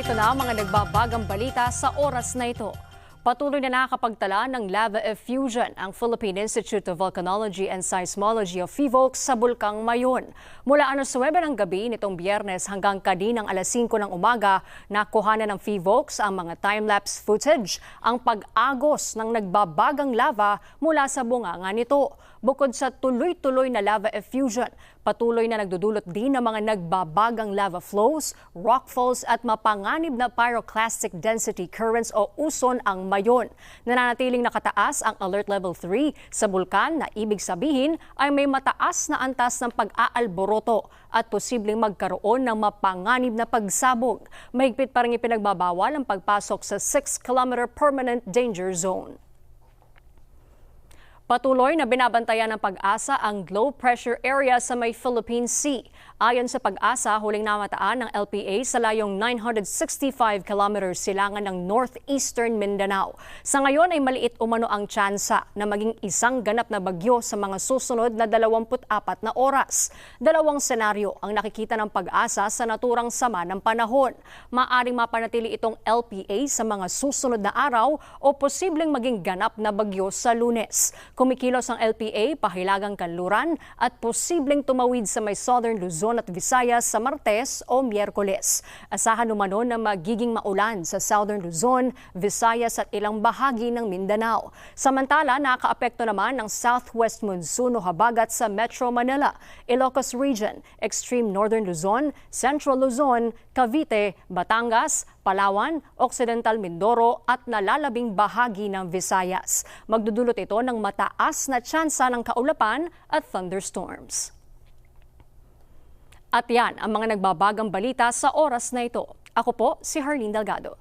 Narito na ang mga nagbabagang balita sa oras na ito. Patuloy na nakakapagtala ng lava effusion ang Philippine Institute of Volcanology and Seismology o PHIVOLCS sa Bulkang Mayon. Mula 9 ng gabi nitong Biyernes hanggang kaninang 5 ng umaga, nakuhanan ng PHIVOLCS ang mga time-lapse footage, ang pag-agos ng nagbabagang lava mula sa bunganga nito. Bukod sa tuloy-tuloy na lava effusion, patuloy na nagdudulot din ng mga nagbabagang lava flows, rockfalls at mapanganib na pyroclastic density currents o uson ang Mayon. Nananatiling nakataas ang Alert Level 3 sa bulkan na ibig sabihin ay may mataas na antas ng pag-aalboroto at posibleng magkaroon ng mapanganib na pagsabog. Mahigpit pa rin ipinagbabawal ang pagpasok sa 6-kilometer permanent danger zone. Patuloy na binabantayan ng Pag-asa ang low pressure area sa may Philippine Sea. Ayon sa Pag-asa, huling namataan ng LPA sa layong 965 kilometers silangan ng northeastern Mindanao. Sa ngayon ay maliit umano ang tsansa na maging isang ganap na bagyo sa mga susunod na 24 na oras. Dalawang senaryo ang nakikita ng Pag-asa sa naturang sama ng panahon. Maaring mapanatili itong LPA sa mga susunod na araw o posibleng maging ganap na bagyo sa Lunes. Kumikilos ang LPA pahilagang kanluran at posibleng tumawid sa may Southern Luzon at Visayas sa Martes o Miyerkules. Asahan umano na magiging maulan sa Southern Luzon, Visayas at ilang bahagi ng Mindanao. Samantala, nakaapekto naman ng southwest monsoon o habagat sa Metro Manila, Ilocos Region, extreme Northern Luzon, Central Luzon, Cavite, Batangas, Palawan, Occidental Mindoro at nalalabing bahagi ng Visayas. Magdudulot ito ng mataas na tsansa ng kaulapan at thunderstorms. At yan ang mga nagbabagang balita sa oras na ito. Ako po si Harleen Delgado.